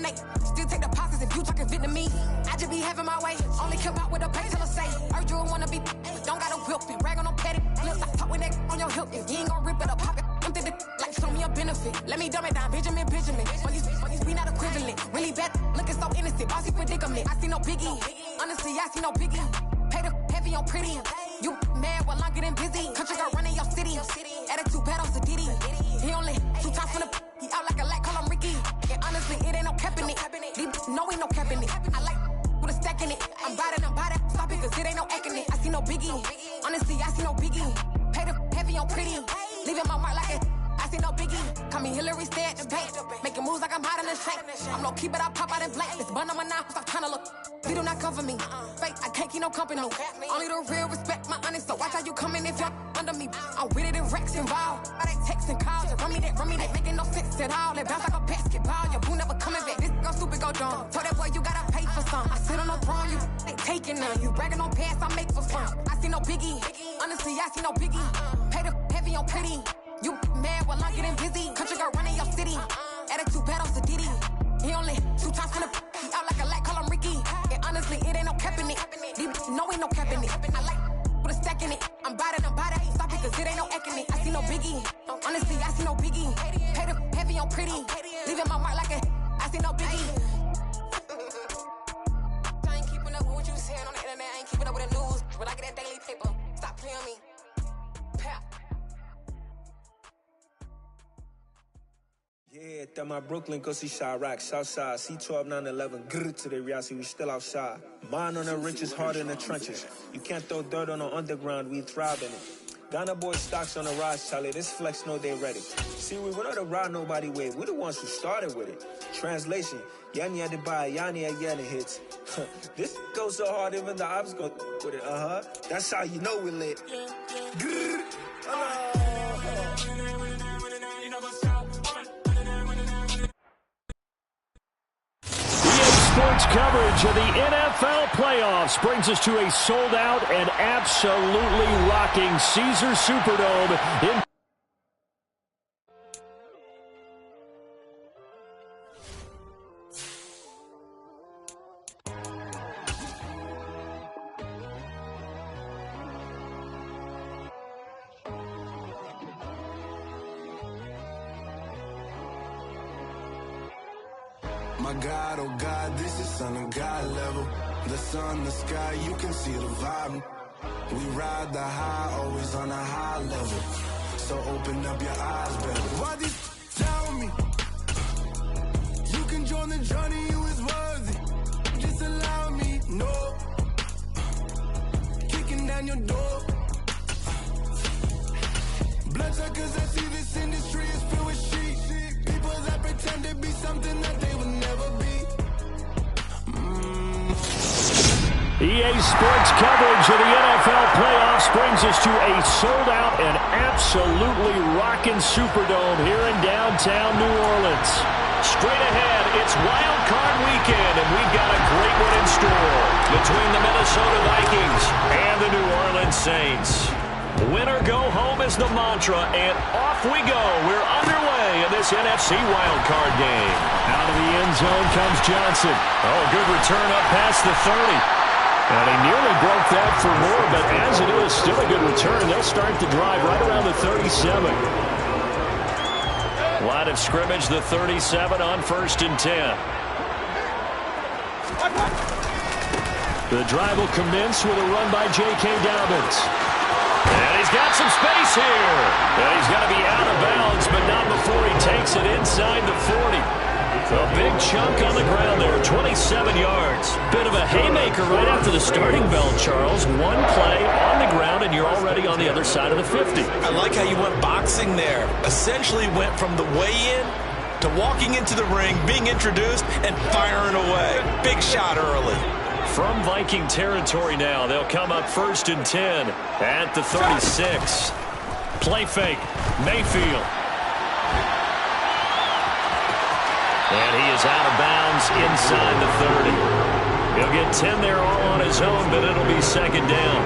dominate. Still take deposits if you talking Vietnamese. I just be having my way. Only care about what the pay teller say. Heard you wanna be, but don't gotta whip it. Rag on no petty. Flips, I talk with that on your hip. If you ain't gon' rip it up, pop it. Empty the like show me a benefit. Let me dumb it down, Benjamin. Money's we not equivalent. Really bad, looking so innocent. Bossy predicament. I see no biggie. Honestly, I see no biggie. Pay the heavy on pretty. You mad while I'm getting busy. Country girl running your city. Attitude bad on Sadiddy. He only 2 times from the. He out like a light, call him Ricky. And honestly, it ain't no cap in it. These no ain't no cap in it. I like with a stack in it. I'm by that. Stop it, cause it ain't no acting it. I see no biggie. Honestly, I see no biggie. Pay the heavy on pretty. Leaving my mark like it. I see no biggie. Call me Hillary, stay at the bank. Making moves like I'm hot in the shank. I'm low key, but I pop out in blank. This bun on my knife, stop trying to look. They do not cover me. Fake, I can't keep no company. Only the real respect my honest. So watch how you coming if you're under me. I'm with it in Rex involved. All they text and calls. Run me that. Making no sense at all. They bounce like a basketball. Your boo never coming back. This go stupid, go dumb. Told that boy you gotta pay for some. I sit on no throne, you ain't taking none. You bragging on past, I make for fun. I see no biggie. Honestly, I see no biggie. Pay the heavy on pretty. You mad while I'm getting busy. Country girl running your city. Attitude bad on Sadiddy. He only 2 times from the. He out like a light, call him Ricky. And honestly, it ain't no cap in it. No ain't no cap in it. I like with a stack in it. I'm by that. Stop it, cause it ain't no acting it. I see no biggie. Honestly, I see no biggie. Pay the heavy on pretty. Leaving my mark like a. I see no biggie. I ain't keeping up with what you saying on the internet. I ain't keeping up with the news. But I get that daily paper. Stop playing me. Pap. Yeah, that my Brooklyn, go see Chirac, Southside, C12, 911, grrr to the reality, we still outside. Mine on the riches, hard in the trenches. You can't throw dirt on the underground, we thrive in it. Ghana boy stocks on the rise, Charlie, this flex know they ready. See, we were not to ride nobody with, we're the ones who started with it. Translation, Yani had to buy, Yani had getting hits. This goes so hard, even the ops go with it, That's how you know we lit. Grrr, Sports coverage of the NFL playoffs brings us to a sold-out and absolutely rocking Caesars Superdome in My God, oh God, this is Son of God level. The sun, the sky, you can see the vibe. We ride the high, always on a high level. So open up your eyes, baby. Why these tell me you can join the journey, you is worthy. Just allow me, no. Kicking down your door. Bloodsuckers, I see this industry is filled with sheep. People that pretend to be something that they will never be. EA Sports coverage of the NFL playoffs brings us to a sold-out and absolutely rocking Superdome here in downtown New Orleans. Straight ahead, it's Wild Card Weekend, and we've got a great one in store between the Minnesota Vikings and the New Orleans Saints. Win or go home is the mantra, and off we go. We're underway in this NFC Wild Card game. Out of the end zone comes Johnson. Oh, good return up past the 30. And he nearly broke that for more, but as it is, still a good return. They'll start the drive right around the 37. Line of scrimmage, the 37 on 1st and 10. The drive will commence with a run by J.K. Dobbins. And he's got some space here. And he's got to be out of bounds, but not before he takes it inside the 40. A big chunk on the ground there, 27 yards. Bit of a haymaker right after the starting bell, Charles. One play on the ground, and you're already on the other side of the 50. I like how you went boxing there. Essentially went from the weigh-in to walking into the ring, being introduced, and firing away. Big shot early. From Viking territory now, they'll come up 1st and 10 at the 36. Play fake, Mayfield. And he is out of bounds inside the 30. He'll get 10 there all on his own, but it'll be 2nd down.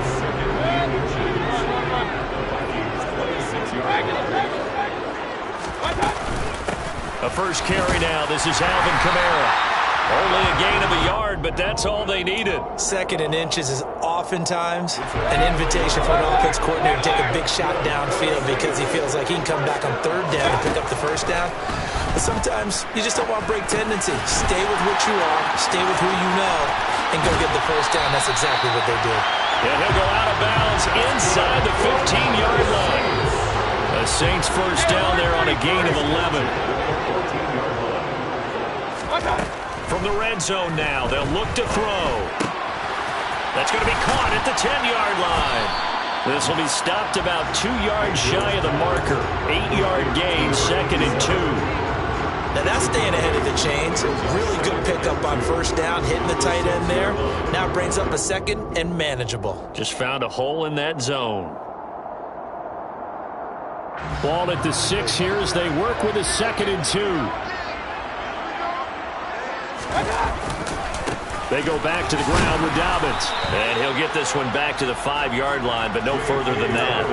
A first carry now. This is Alvin Kamara. Only a gain of a yard, but that's all they needed. 2nd and inches is oftentimes an invitation for an offense coordinator to take a big shot downfield because he feels like he can come back on 3rd down and pick up the 1st down. But sometimes you just don't want break tendency. Stay with what you are, stay with who you know, and go get the 1st down. That's exactly what they did. And he'll go out of bounds inside the 15-yard line. The Saints 1st down there on a gain of 11. From the red zone now, they'll look to throw. That's going to be caught at the 10-yard line. This will be stopped about 2 yards shy of the marker. 8-yard gain, 2nd and 2. Now that's staying ahead of the chains. Really good pickup on 1st down, hitting the tight end there. Now brings up a 2nd and manageable. Just found a hole in that zone. Ball at the 6 here as they work with a 2nd and 2. They go back to the ground with Dobbins. And he'll get this one back to the 5-yard line, but no further than that.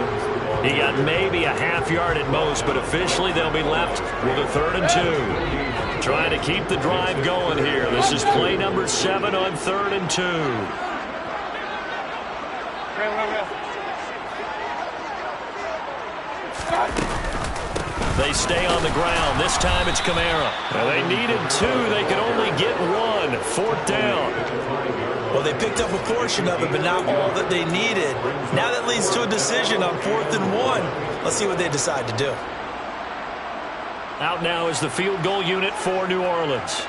He got maybe a half yard at most, but officially they'll be left with a 3rd and 2. Trying to keep the drive going here. This is play number 7 on 3rd and 2. They stay on the ground. This time it's Kamara. Well, they needed 2. They could only get 1. 4th down. Well, they picked up a portion of it, but not all that they needed. Now that leads to a decision on 4th and 1. Let's see what they decide to do. Out now is the field goal unit for New Orleans.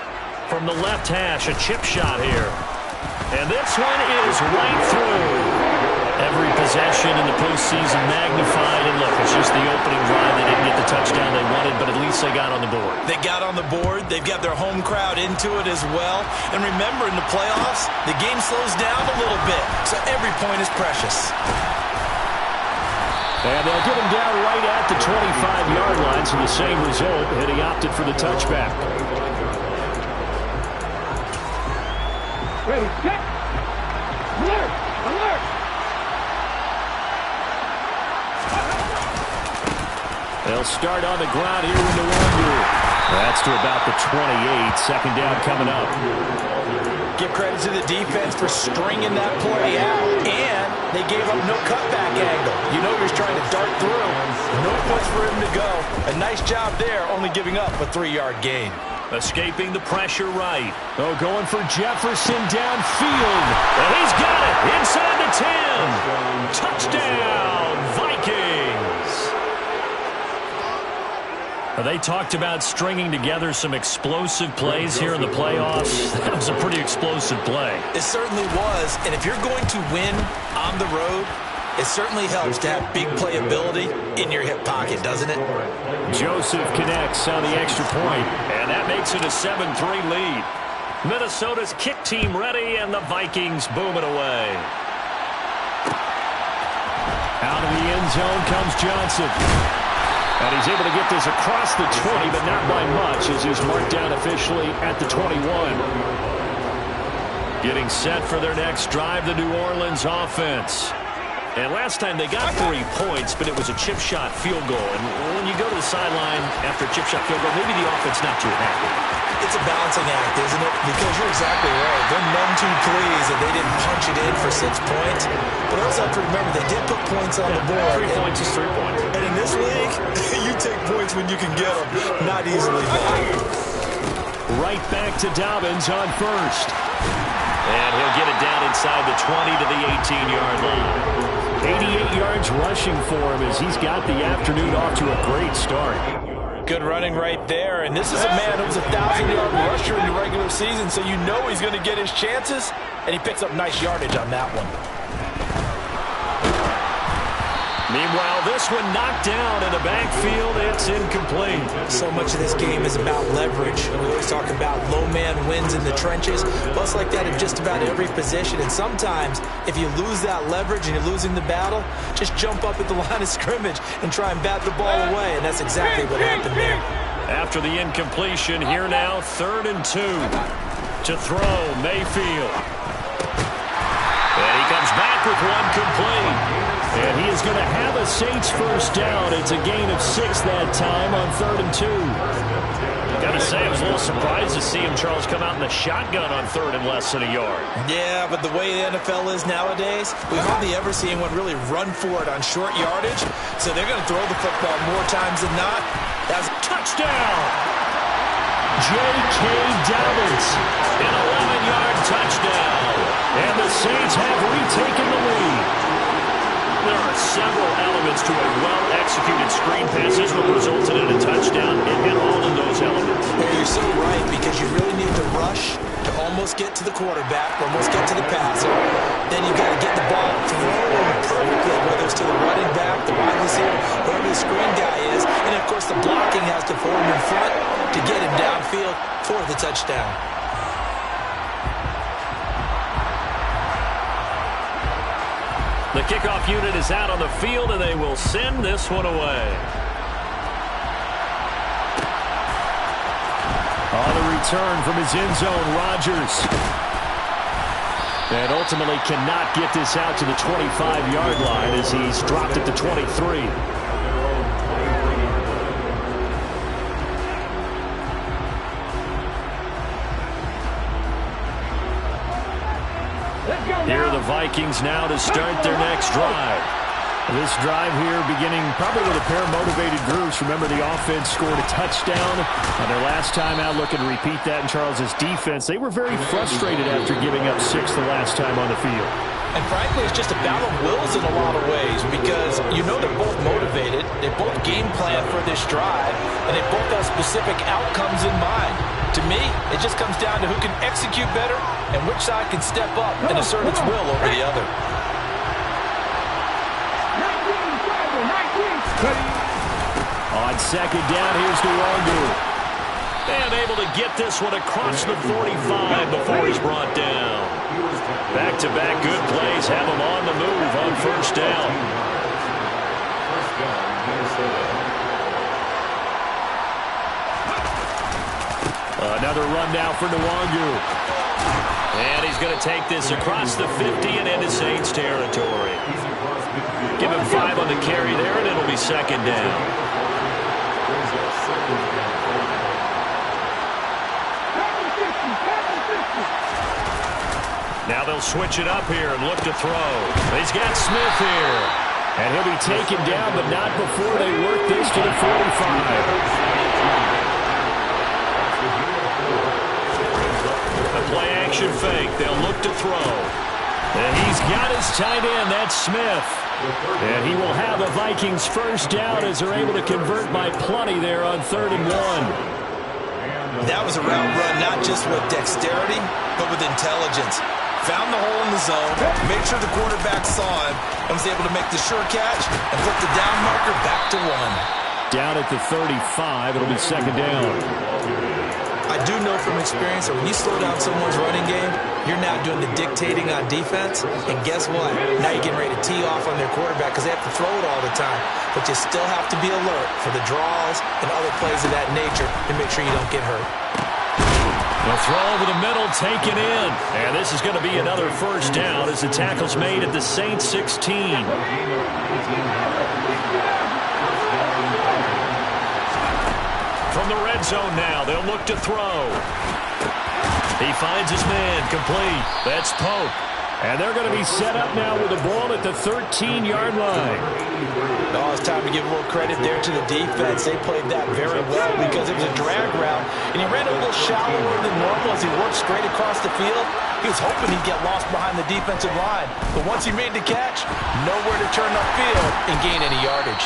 From the left hash, a chip shot here. And this one is right through. Every possession in the postseason magnified. And look, it's just the opening drive. They didn't get the touchdown they wanted, but at least they got on the board. They got on the board. They've got their home crowd into it as well. And remember, in the playoffs, the game slows down a little bit. So every point is precious. And they'll get him down right at the 25-yard line. So the same result, and he opted for the touchback. Ready, set, alert, alert. They'll start on the ground here with the one. That's to about the 28. 2nd down coming up. Give credit to the defense for stringing that play out. And they gave up no cutback angle. You know he's trying to dart through. No place for him to go. A nice job there, only giving up a 3-yard gain. Escaping the pressure right. Oh, going for Jefferson downfield. And he's got it inside the 10. Touchdown, Vikings. They talked about stringing together some explosive plays here in the playoffs. That was a pretty explosive play. It certainly was. And if you're going to win on the road, it certainly helps to have big playability in your hip pocket, doesn't it? Joseph connects on the extra point, and that makes it a 7-3 lead. Minnesota's kick team ready, and the Vikings boom it away. Out of the end zone comes Johnson. And he's able to get this across the 20, but not by much, as he's marked down officially at the 21. Getting set for their next drive, the New Orleans offense. And last time they got 3 points, but it was a chip shot field goal. And when you go to the sideline after a chip shot field goal, maybe the offense not too happy. It's a balancing act, isn't it? Because you're exactly right. They're none too pleased that they didn't punch it in for 6 points. But also have to remember, they did put points on the board. 3 points is 3 points. And in this league, you take points when you can get them. Not easily done. Right back to Dobbins on 1st. And he'll get it down inside the 20 to the 18-yard line. 88 yards rushing for him as he's got the afternoon off to a great start. Good running right there. And this is a man who was a 1,000-yard rusher in the regular season, so you know he's going to get his chances. And he picks up nice yardage on that one. Meanwhile, this one knocked down in the backfield. It's incomplete. So much of this game is about leverage. And we always talk about low man wins in the trenches. Well, it's like that in just about every position. And sometimes, if you lose that leverage and you're losing the battle, just jump up at the line of scrimmage and try and bat the ball away. And that's exactly what happened there. After the incompletion, here now, 3rd and 2. To throw, Mayfield. And he comes back with one complete. And he is going to have a Saints 1st down. It's a gain of 6 that time on 3rd and 2. Gotta say, I was a little surprised to see him, Charles, come out in the shotgun on third and less than a yard. Yeah, but the way the NFL is nowadays, we hardly ever see anyone really run for it on short yardage. So they're going to throw the football more times than not. That's a touchdown. J.K. Dobbins, an 11-yard touchdown. And the Saints have retaken the lead. There are several elements to a well-executed screen pass. This one resulted in a touchdown. It had all of those elements. Hey, you're so right, because you really need to rush to almost get to the quarterback, almost get to the passer. Then you've got to get the ball thrown perfectly, whether it's to the running back, the wide receiver, whoever the screen guy is. And, of course, the blocking has to form in front to get him downfield for the touchdown. The kickoff unit is out on the field, and they will send this one away. On the return from his end zone, Rodgers. And ultimately cannot get this out to the 25-yard line as he's dropped at the 23. Here are the Vikings now to start their next drive. This drive here beginning probably with a pair of motivated groups. Remember, the offense scored a touchdown on their last time out. Looking to repeat that in Charles's defense. They were very frustrated after giving up 6 the last time on the field. And frankly, it's just a battle of wills in a lot of ways, because you know they're both motivated. They both game plan for this drive, and they both have specific outcomes in mind. To me, it just comes down to who can execute better and which side can step up and assert its will over the other. On second down, here's Nwangu. And able to get this one across the 45 before he's brought down. Back-to-back good plays have him on the move on first down. Another run now for Nwangu. And he's going to take this across the 50 and into Saints territory. Give him 5 on the carry there, and it'll be second down. Now they'll switch it up here and look to throw. He's got Smith here. And he'll be taken down, but not before they work this to the 45. A play-action fake. They'll look to throw. And he's got his tight end. That's Smith. And he will have the Vikings first down as they're able to convert by plenty there on 3rd and 1. That was a route run, not just with dexterity, but with intelligence. Found the hole in the zone, made sure the quarterback saw him, and was able to make the sure catch and flip the down marker back to 1. Down at the 35, it'll be second down. I do know from experience that when you slow down someone's running game, you're now doing the dictating on defense. And guess what? Now you're getting ready to tee off on their quarterback because they have to throw it all the time. But you still have to be alert for the draws and other plays of that nature to make sure you don't get hurt. The throw over the middle, taken in. And this is going to be another first down as the tackle's made at the Saints 16. From the red zone now, they'll look to throw. He finds his man, complete. That's Pope. And they're going to be set up now with the ball at the 13-yard line. Oh, it's time to give a little credit there to the defense. They played that very well because it was a drag route, and he ran a little shallower than normal as he worked straight across the field. He was hoping he'd get lost behind the defensive line. But once he made the catch, nowhere to turn upfield and gain any yardage.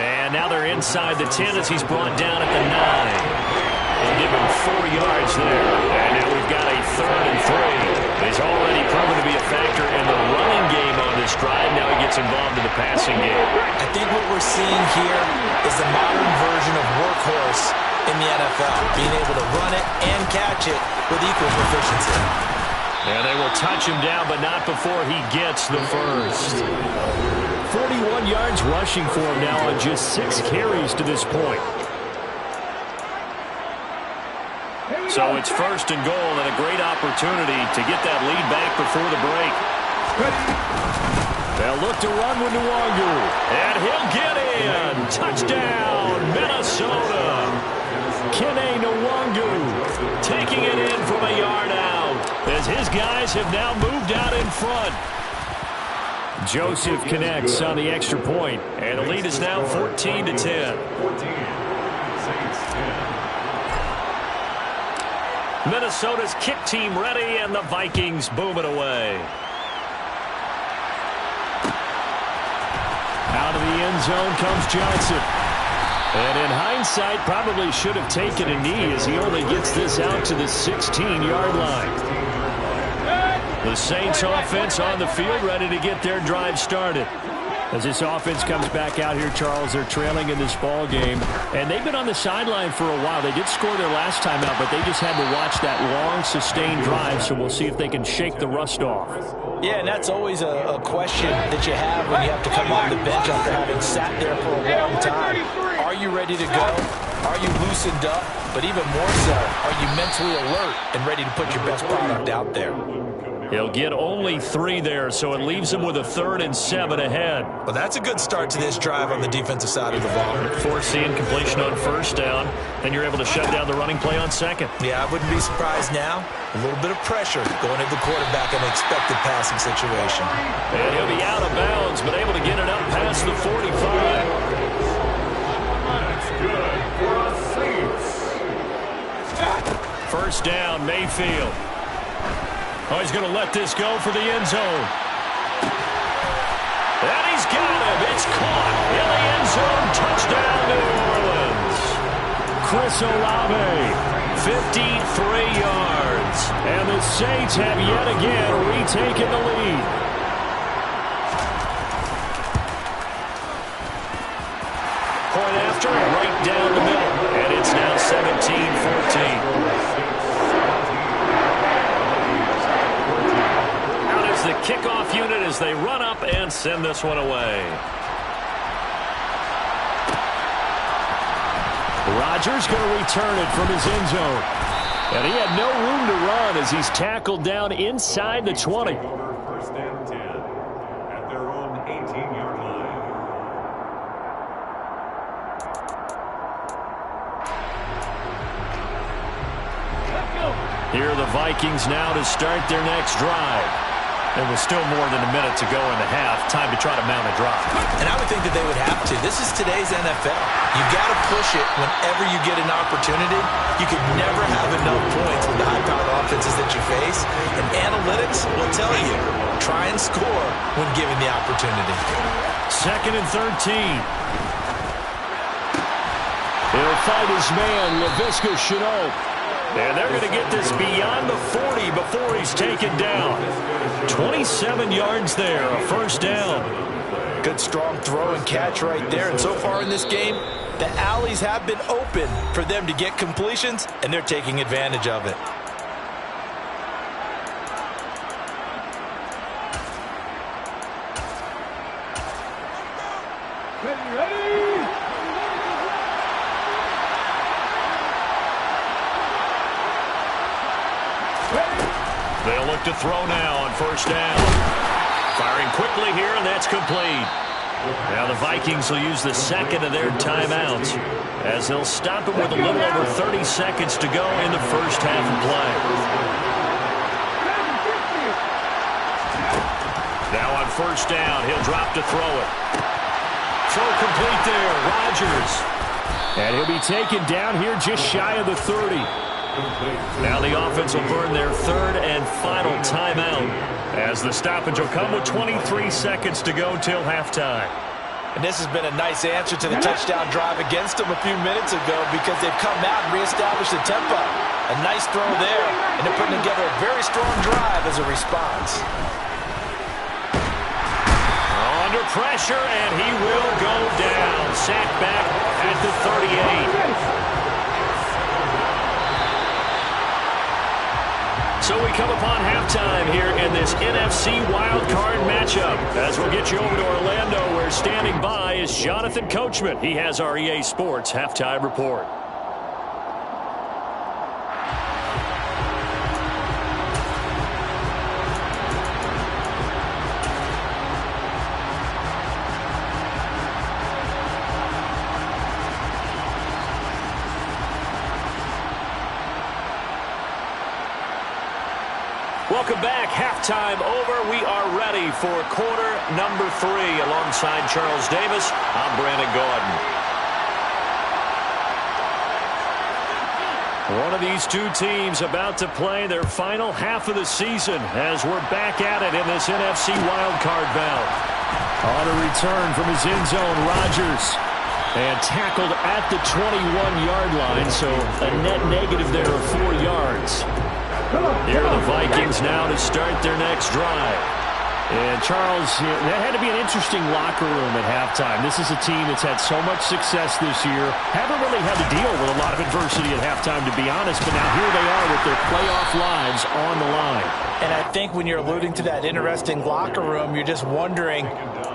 And now they're inside the 10 as he's brought down at the 9. They'll give him 4 yards there. And now we've got a 3rd and 3. He's already proven to be a factor in the running game on this drive. Now he gets involved in the passing game. I think what we're seeing here is the modern version of workhorse in the NFL, being able to run it and catch it with equal proficiency. And they will touch him down, but not before he gets the first. 41 yards rushing for him now on just 6 carries to this point. So it's 1st and goal and a great opportunity to get that lead back before the break. They'll look to run with Nwangu. And he'll get in. Touchdown, Minnesota. Kene Nwangu taking it in from a yard out, as his guys have now moved out in front. Joseph connects on the extra point, and the lead is now 14-10. Minnesota's kick team ready, and the Vikings boom it away. Out of the end zone comes Johnson. And in hindsight, probably should have taken a knee as he only gets this out to the 16-yard line. The Saints offense on the field, ready to get their drive started. As this offense comes back out here, Charles, they're trailing in this ball game, and they've been on the sideline for a while. They did score their last time out, but they just had to watch that long, sustained drive, so we'll see if they can shake the rust off. Yeah, and that's always a question that you have when you have to come on the bench after having sat there for a long time. Are you ready to go? Are you loosened up? But even more so, are you mentally alert and ready to put your best product out there? He'll get only 3 there, so it leaves him with a 3rd and 7 ahead. Well, that's a good start to this drive on the defensive side of the ball. Forcing completion on 1st down, then you're able to shut down the running play on 2nd. Yeah, I wouldn't be surprised now. A little bit of pressure going into the quarterback in an expected passing situation. And he'll be out of bounds, but able to get it up past the 45. That's good for a Saints. 1st down, Mayfield. Oh, he's going to let this go for the end zone. And he's got him. It's caught in the end zone. Touchdown, New Orleans. Chris Olave, 53 yards. And the Saints have yet again retaken the lead. Point after, right down the middle. And it's now 17-14. The kickoff unit as they run up and send this one away. Rodgers going to return it from his end zone. And he had no room to run as he's tackled down inside the 20. 1st and 10 at their own 18-yard line. Here are the Vikings now to start their next drive. And with still more than a minute to go in the half, time to try to mount a drive. And I would think that they would have to. This is today's NFL. You got to push it whenever you get an opportunity. You could never have enough points with the high-powered offenses that you face. And analytics will tell you, try and score when given the opportunity. 2nd and 13. He'll fight his man, Laviska Shenault. And they're going to get this beyond the 40 before he's taken down. 27 yards there, a 1st down. Good strong throw and catch right there. And so far in this game, the alleys have been open for them to get completions, and they're taking advantage of it. They'll look to throw now on 1st down. Firing quickly here, and that's complete. Now the Vikings will use the 2nd of their timeouts as they'll stop it with a little over 30 seconds to go in the 1st half of play. Now on 1st down, he'll drop to throw it. Throw complete there, Rodgers. And he'll be taken down here just shy of the 30. Now the offense will burn their 3rd and final timeout as the stoppage will come with 23 seconds to go till halftime. And this has been a nice answer to the touchdown drive against them a few minutes ago because they've come out and reestablished the tempo. A nice throw there, and they're putting together a very strong drive as a response. Under pressure, and he will go down. Sacked back at the 38. So we come upon halftime here in this NFC wildcard matchup. As we'll get you over to Orlando, where standing by is Jonathan Coachman. He has our EA Sports halftime report. Welcome back. Halftime over. We are ready for quarter number 3. Alongside Charles Davis, I'm Brandon Gordon. One of these two teams about to play their final half of the season as we're back at it in this NFC wildcard bout. On a return from his end zone, Rodgers. And tackled at the 21-yard line, so a net negative there of 4 yards. Here are the Vikings now to start their next drive. And Charles, that had to be an interesting locker room at halftime. This is a team that's had so much success this year. Haven't really had to deal with a lot of adversity at halftime, to be honest. But now here they are with their playoff lives on the line. And I think when you're alluding to that interesting locker room, you're just wondering,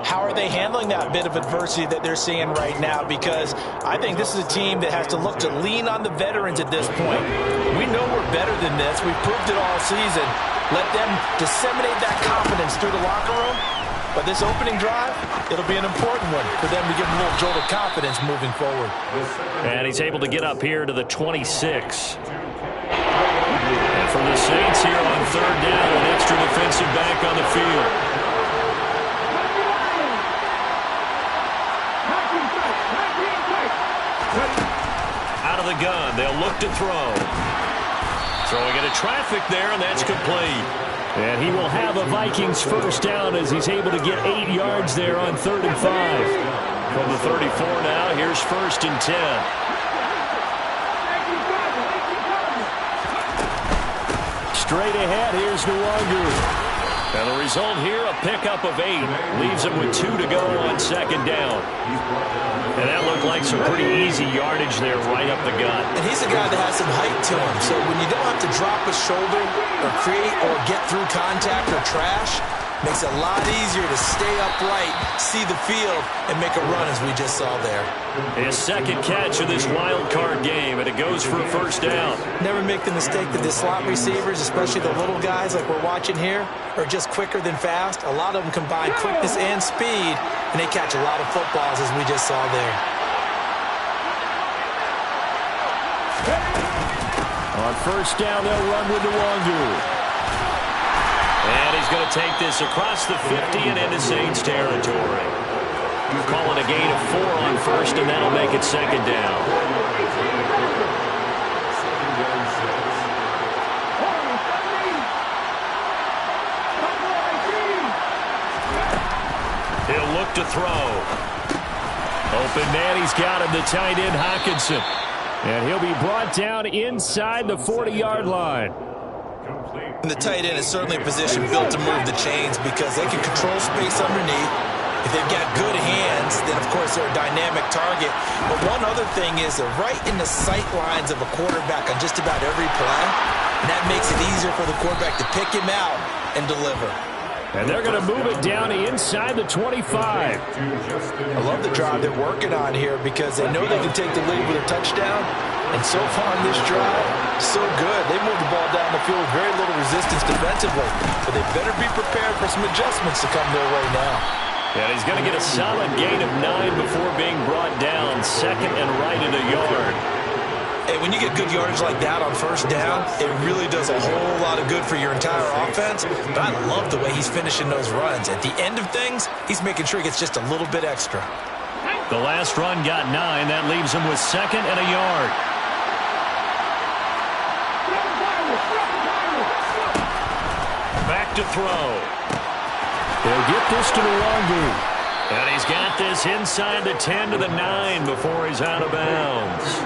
how are they handling that bit of adversity that they're seeing right now? Because I think this is a team that has to look to lean on the veterans at this point. We know we're better than this. We've proved it all season. Let them disseminate that confidence through the locker room. But this opening drive, it'll be an important one for them to give them a little jolt of confidence moving forward. And he's able to get up here to the 26. And for the Saints here on third down, an extra defensive back on the field. Out of the gun, they'll look to throw. Throwing into traffic there, and that's complete. And he will have a Vikings first down as he's able to get 8 yards there on 3rd and 5. From the 34 now, here's 1st and 10. Straight ahead, here's Nwangu. And the result here, a pickup of 8. Leaves him with 2 to go on 2nd down. And that looked like some pretty easy yardage there right up the gut. And he's a guy that has some height to him. So when you don't have to drop a shoulder or create or get through contact or trash, makes it a lot easier to stay upright, see the field, and make a run as we just saw there. His second catch of this wild card game, and it goes for a first down. Never make the mistake that the slot receivers, especially the little guys like we're watching here, are just quicker than fast. A lot of them combine quickness and speed, and they catch a lot of footballs as we just saw there. On first down, they'll run with Nwangu. And he's going to take this across the 50 and into Saints territory. Call it a gain of 4 on first, and that'll make it 2nd down. He'll look to throw. Open man, he's got him, the tight end Hockenson. And he'll be brought down inside the 40-yard line. And the tight end is certainly a position built to move the chains because they can control space underneath. If they've got good hands, then, of course, they're a dynamic target. But one other thing is they're right in the sight lines of a quarterback on just about every play. And that makes it easier for the quarterback to pick him out and deliver. And they're going to move it down inside the 25. I love the drive they're working on here because they know they can take the lead with a touchdown. And so far in this drive, so good. They moved the ball down the field with very little resistance defensively. But they better be prepared for some adjustments to come their way now. And he's going to get a solid gain of 9 before being brought down. 2nd and right at a yard. Hey, when you get good yardage like that on first down, it really does a whole lot of good for your entire offense. But I love the way he's finishing those runs. At the end of things, he's making sure he gets just a little bit extra. The last run got 9. That leaves him with 2nd and a yard. Back to throw. He'll get this to Nwangu. And he's got this inside the 10 to the 9 before he's out of bounds.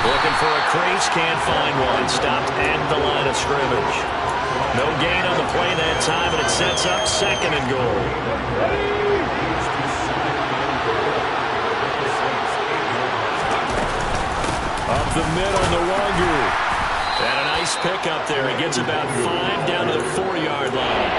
Looking for a crease, can't find one. Stopped at the line of scrimmage. No gain on the play that time, and it sets up 2nd and goal. Up the middle, Nwangu. And a nice pickup there. He gets about 5 down to the 4-yard line.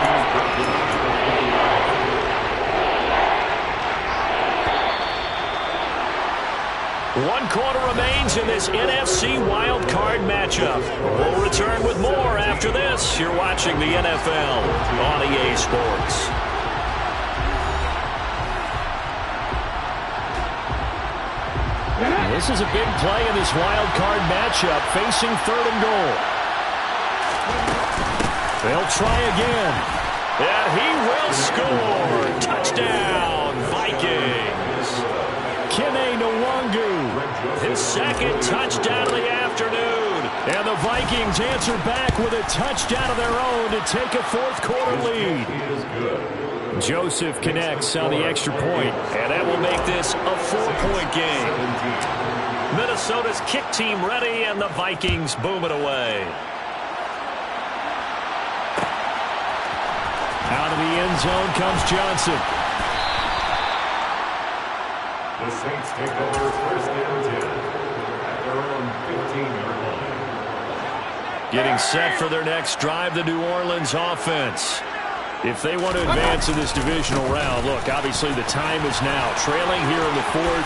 One quarter remains in this NFC Wild Card matchup. We'll return with more after this. You're watching the NFL on EA Sports. This is a big play in this wild card matchup, facing 3rd and goal. They'll try again. And he will score. Touchdown, Vikings. Kene Nwangu, his 2nd touchdown of the afternoon. And the Vikings answer back with a touchdown of their own to take a 4th quarter lead. Joseph connects on the extra point, and that will make this a 4-point game. Minnesota's kick team ready, and the Vikings boom it away. Out of the end zone comes Johnson. The Saints take over 1st and 10 at their own 15-yard line. Getting set for their next drive, the New Orleans offense. If they want to advance in this divisional round, look, obviously the time is now. Trailing here in the 4th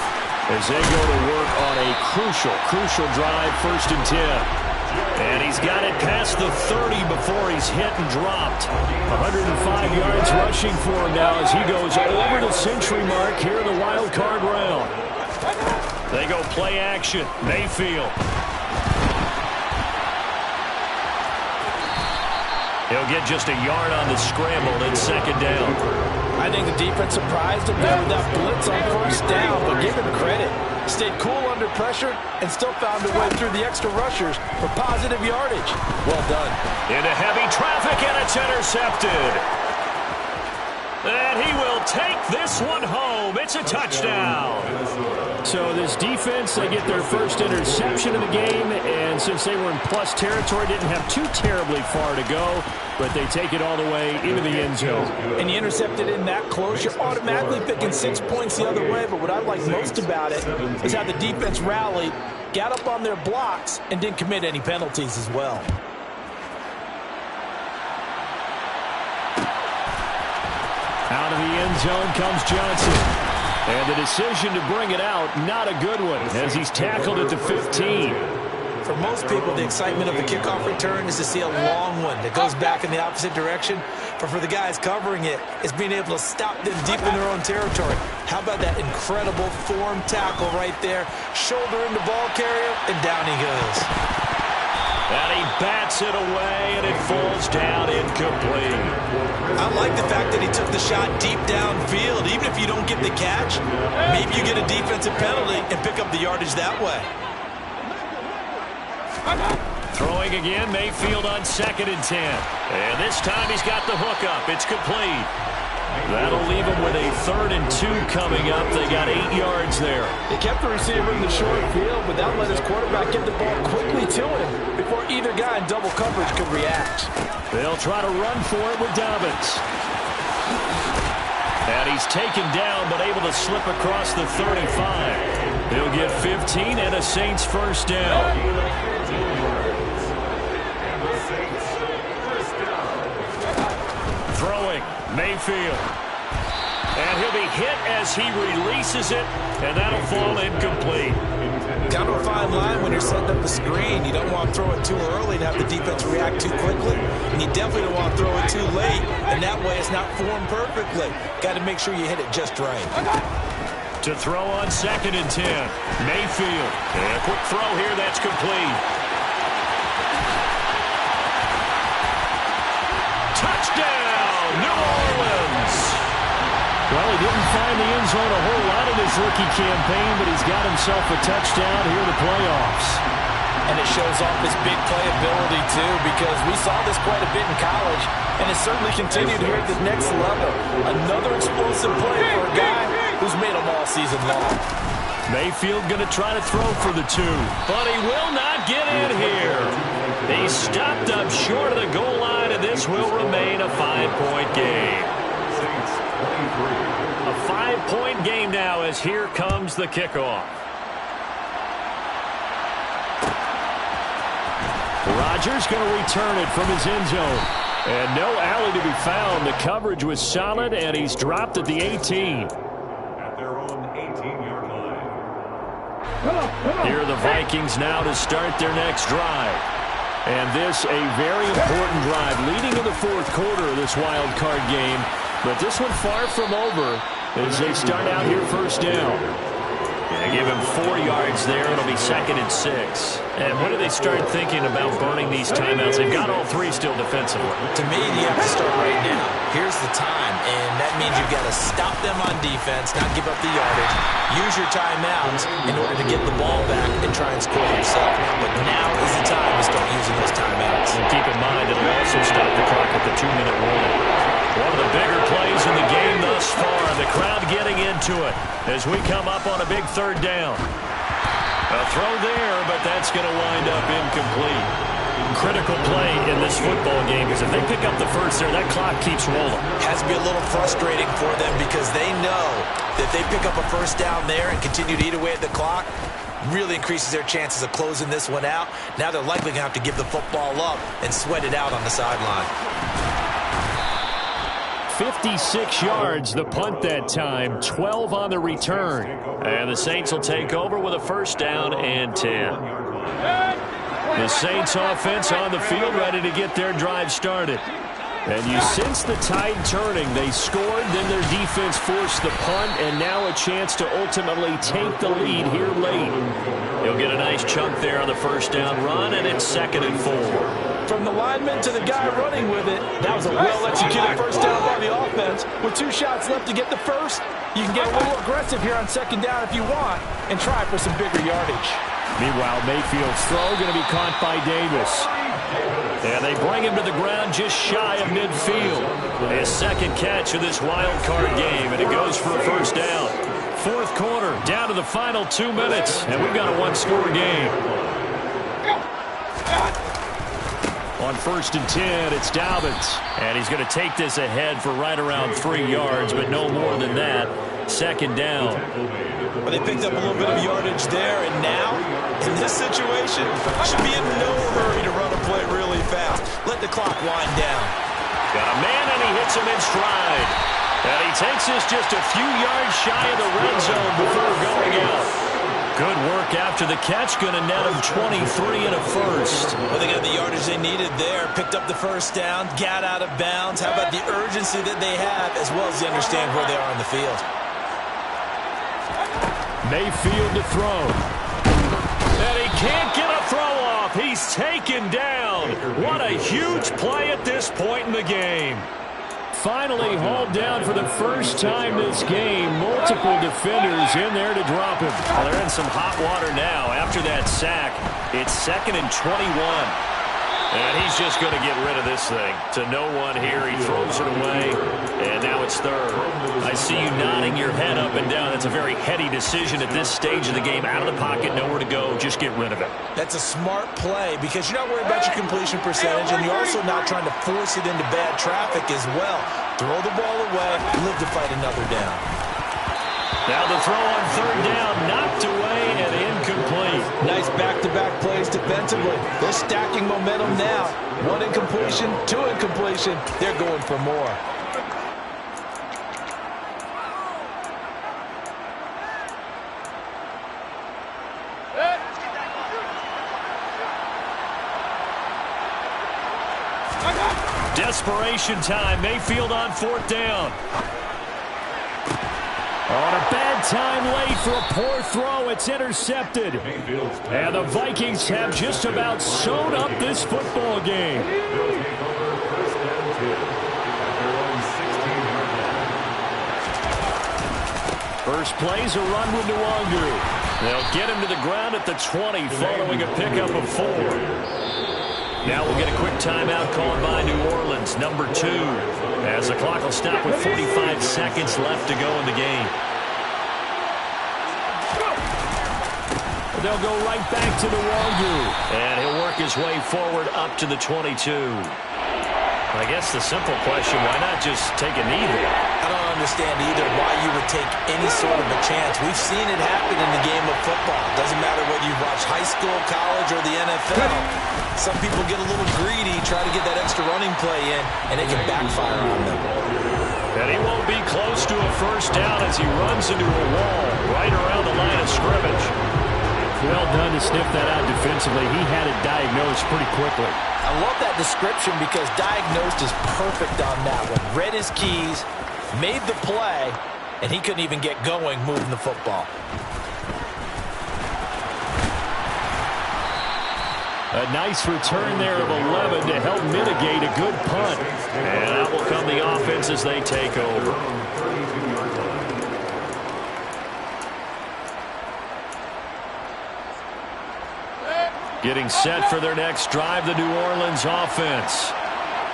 as they go to work on a crucial drive, 1st and 10. And he's got it past the 30 before he's hit and dropped. 105 yards rushing for him now as he goes over the century mark here in the wild card round. They go play action. Mayfield. He'll get just a yard on the scramble and 2nd down. I think the defense surprised him there with that blitz on 1st down, but give him credit. Stayed cool under pressure and still found a way through the extra rushers for positive yardage. Well done. Into heavy traffic, and it's intercepted. And he will take this one home. It's a touchdown. So this defense, they get their 1st interception of the game, and since they were in plus territory, didn't have too terribly far to go, but they take it all the way into the end zone. And you intercepted in that close, you're automatically picking 6 points the other way, but what I like most about it is how the defense rallied, got up on their blocks, and didn't commit any penalties as well. Out of the end zone comes Johnson. And the decision to bring it out, not a good one, as he's tackled at the 15. For most people, the excitement of the kickoff return is to see a long one that goes back in the opposite direction. But for the guys covering it, it's being able to stop them deep in their own territory. How about that incredible form tackle right there? Shoulder into ball carrier, and down he goes. And he bats it away, and it falls down incomplete. I like the fact that he took the shot deep downfield. Even if you don't get the catch, maybe you get a defensive penalty and pick up the yardage that way. Throwing again, Mayfield on 2nd and 10. And this time he's got the hook up. It's complete. That'll leave him with a 3rd and 2 coming up. They got 8 yards there. They kept the receiver in the short field, but that let his quarterback get the ball quickly to him before either guy in double coverage could react. They'll try to run for it with Dobbins. And he's taken down, but able to slip across the 35. He'll get 15 and a Saints 1st down. Throwing, Mayfield. And he'll be hit as he releases it, and that'll fall incomplete. Kind of a fine line when you're setting up the screen. You don't want to throw it too early and have the defense react too quickly. And you definitely don't want to throw it too late, and that way it's not formed perfectly. Got to make sure you hit it just right. To throw on 2nd and 10. Mayfield. And a quick throw here, that's complete. Touchdown, New Orleans. Well, he didn't find the end zone a whole lot in his rookie campaign, but he's got himself a touchdown here in the playoffs. And it shows off his big playability, too, because we saw this quite a bit in college, and it certainly continued here at the next level. Another explosive play for a guy who's made them all season long. Mayfield going to try to throw for the 2, but he will not get in here. He stopped up short of the goal line, and this will remain a 5-point game. A 5-point game now as here comes the kickoff. Rodgers going to return it from his end zone. And no alley to be found. The coverage was solid, and he's dropped at the 18. At their own 18-yard line. Here are the Vikings now to start their next drive. And this a very important drive leading in the 4th quarter of this wild card game. But this one far from over as they start out here 1st down. Yeah, give him 4 yards there. It'll be 2nd and 6. And when do they start thinking about burning these timeouts? They've got all 3 still defensively. To me, you have to start right now. Here's the time, and that means you've got to stop them on defense, not give up the yardage. Use your timeouts in order to get the ball back and try and score yourself. But now is the time to start using those timeouts. And keep in mind, it'll also stop the clock at the 2-minute warning. One of the bigger plays in the game thus far. The crowd getting into it as we come up on a big 3rd down. A throw there, but that's going to wind up incomplete. Critical play in this football game because if they pick up the first there, that clock keeps rolling. Has to be a little frustrating for them because they know that if they pick up a first down there and continue to eat away at the clock, really increases their chances of closing this one out. Now they're likely going to have to give the football up and sweat it out on the sideline. 56 yards, the punt that time, 12 on the return. And the Saints will take over with a 1st down and 10. The Saints offense on the field ready to get their drive started. And you sense the tide turning. They scored, then their defense forced the punt, and now a chance to ultimately take the lead here late. He'll get a nice chunk there on the 1st down run, and it's 2nd and 4. From the lineman to the guy running with it, that was a well-executed 1st down by the offense. With 2 shots left to get the first, you can get a little aggressive here on 2nd down if you want and try for some bigger yardage. Meanwhile, Mayfield's throw going to be caught by Davis. And they bring him to the ground just shy of midfield. His 2nd catch of this wild card game, and it goes for a 1st down. 4th quarter, down to the final 2 minutes, and we've got a 1-score game. On 1st and 10, it's Dobbins. And he's going to take this ahead for right around 3 yards, but no more than that. 2nd down. Well, they picked up a little bit of yardage there, and now, in this situation, should be in no hurry to run a play really fast. Let the clock wind down. Got a man, and he hits him in stride. And he takes this just a few yards shy of the red zone before going out. Good work after the catch. Going to net him 23 and a 1st. Well, they got the yardage they needed there. Picked up the 1st down. Got out of bounds. How about the urgency that they have as well as they understand where they are on the field. Mayfield to throw. And he can't get a throw off. He's taken down. What a huge play at this point in the game. Finally hauled down for the first time this game. Multiple defenders in there to drop him. Well, they're in some hot water now. After that sack, it's 2nd and 21. And he's just going to get rid of this thing. To no one here. He throws it away. And now it's 3rd. I see you nodding your head up and down. That's a very heady decision at this stage of the game. Out of the pocket, nowhere to go. Just get rid of it. That's a smart play because you're not worried about your completion percentage, and you're also not trying to force it into bad traffic as well. Throw the ball away. Live to fight another down. Now the throw on 3rd down, knocked away and incomplete. Nice back-to-back plays defensively. They're stacking momentum now. 1 incompletion, 2 incompletion. They're going for more. Desperation time. Mayfield on 4th down. On a bad time late for a poor throw. It's intercepted. And the Vikings have just about sewn up this football game. First play's a run with Nwangu. They'll get him to the ground at the 20 following a pickup of 4. Now we'll get a quick timeout called by New Orleans, number 2, as the clock will stop with 45 seconds left to go in the game. They'll go right back to Nwangu, and he'll work his way forward up to the 22. I guess the simple question, why not just take a knee there? I don't understand either why you would take any sort of a chance. We've seen it happen in the game of football. Doesn't matter whether you watch high school, college, or the NFL. Some people get a little greedy, try to get that extra running play in, and it can backfire on them. And he won't be close to a 1st down as he runs into a wall right around the line of scrimmage. Well done to sniff that out defensively. He had it diagnosed pretty quickly. I love that description because diagnosed is perfect on that one. Read his keys, made the play, and he couldn't even get going moving the football. A nice return there of 11 to help mitigate a good punt. And out will come the offense as they take over. Getting set for their next drive, the New Orleans offense.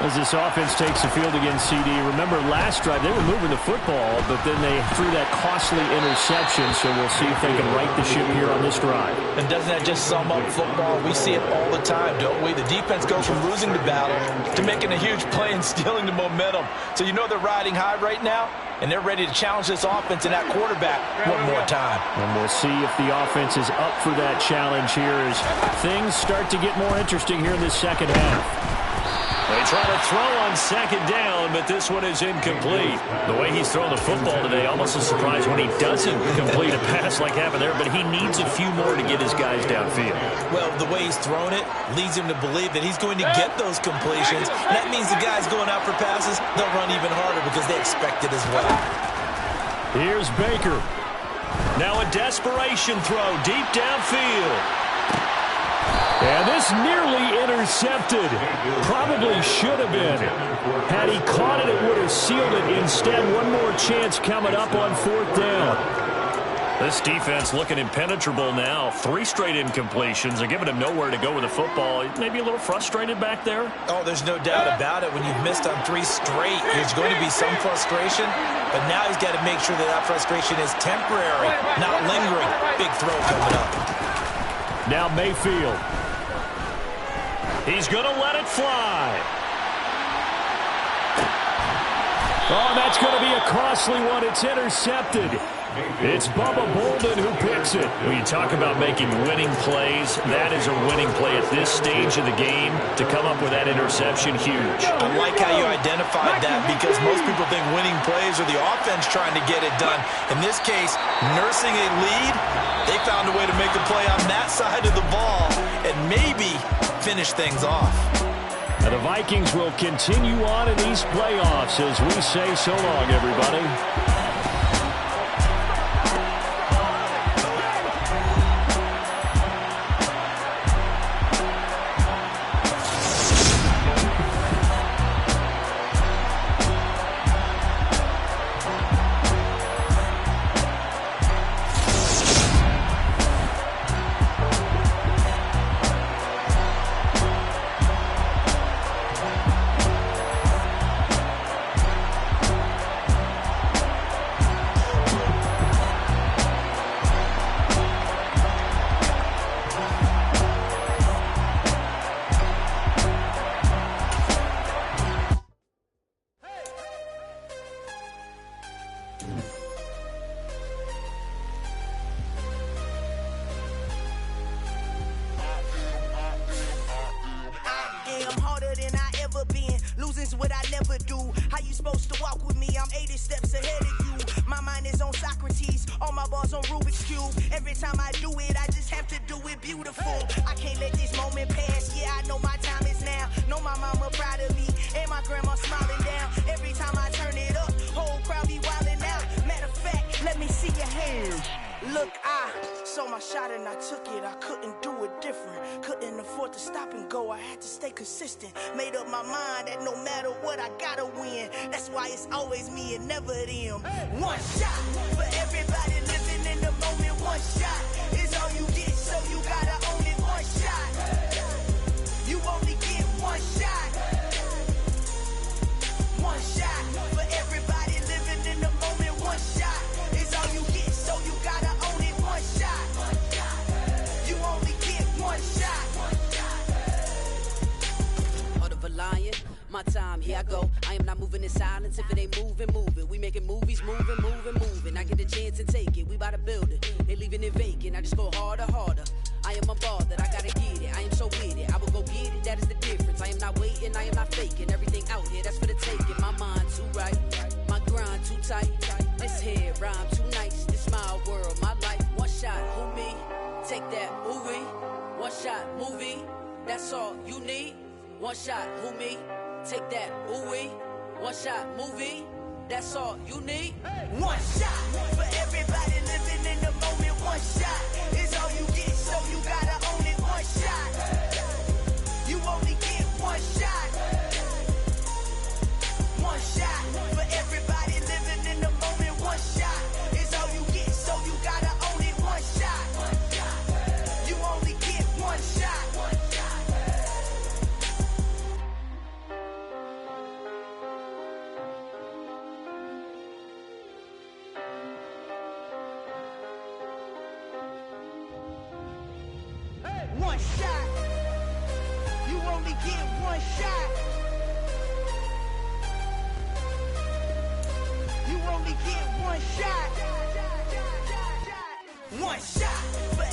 As this offense takes the field against CD. Remember, last drive, they were moving the football, but then they threw that costly interception, so we'll see if they can right the ship here on this drive. And doesn't that just sum up football? We see it all the time, don't we? The defense goes from losing the battle to making a huge play and stealing the momentum. So you know they're riding high right now, and they're ready to challenge this offense and that quarterback one more time. And we'll see if the offense is up for that challenge here as things start to get more interesting here in the second half. They try to throw on second down, but this one is incomplete. The way he's throwing the football today, almost a surprise when he doesn't complete a pass like happened there, but he needs a few more to get his guys downfield. Well, the way he's thrown it leads him to believe that he's going to get those completions. And that means the guys going out for passes, they'll run even harder because they expect it as well. Here's Baker. Now a desperation throw deep downfield. And this nearly intercepted. Probably should have been. Had he caught it, it would have sealed it. Instead, one more chance coming up on fourth down. This defense looking impenetrable now. 3 straight incompletions. They're giving him nowhere to go with the football. Maybe a little frustrated back there. Oh, there's no doubt about it. When you've missed on 3 straight, there's going to be some frustration. But now he's got to make sure that that frustration is temporary, not lingering. Big throw coming up. Now Mayfield. He's going to let it fly. Oh, that's going to be a costly one. It's intercepted. It's Bubba Bolden who picks it. When you talk about making winning plays, that is a winning play at this stage of the game. To come up with that interception, huge. I like how you identified that because most people think winning plays are the offense trying to get it done. In this case, nursing a lead, they found a way to make a play on that side of the ball and maybe finish things off. And the Vikings will continue on in these playoffs as we say so long, everybody. Made up my mind that no matter what, I gotta win. That's why it's always me and never them. One shot for everybody living in the moment. One shot is all you get, so you gotta own it. One shot, you only get one shot. One shot for everybody living in the moment. One shot is all you get, so you gotta own it. One shot, you only get one shot. Lion, my time, here I go. I am not moving in silence. If it ain't moving, moving. We making movies, moving, moving, moving. I get a chance and take it. We bout to build it. They leaving it vacant. I just go harder, harder. I am unbothered. I gotta get it. I am so with it. I will go get it. That is the difference. I am not waiting. I am not faking. Everything out here, that's for the taking. My mind too right. My grind too tight. This head rhyme too nice. This my world, my life. One shot, who me? Take that movie. One shot, movie. That's all you need. One shot, who me? Take that, ooh-wee. One shot, movie. That's all you need. One shot for everybody living in the moment. One shot is all you get, so you gotta own it. One shot, One shot. You only get one shot. You only get one shot. One shot.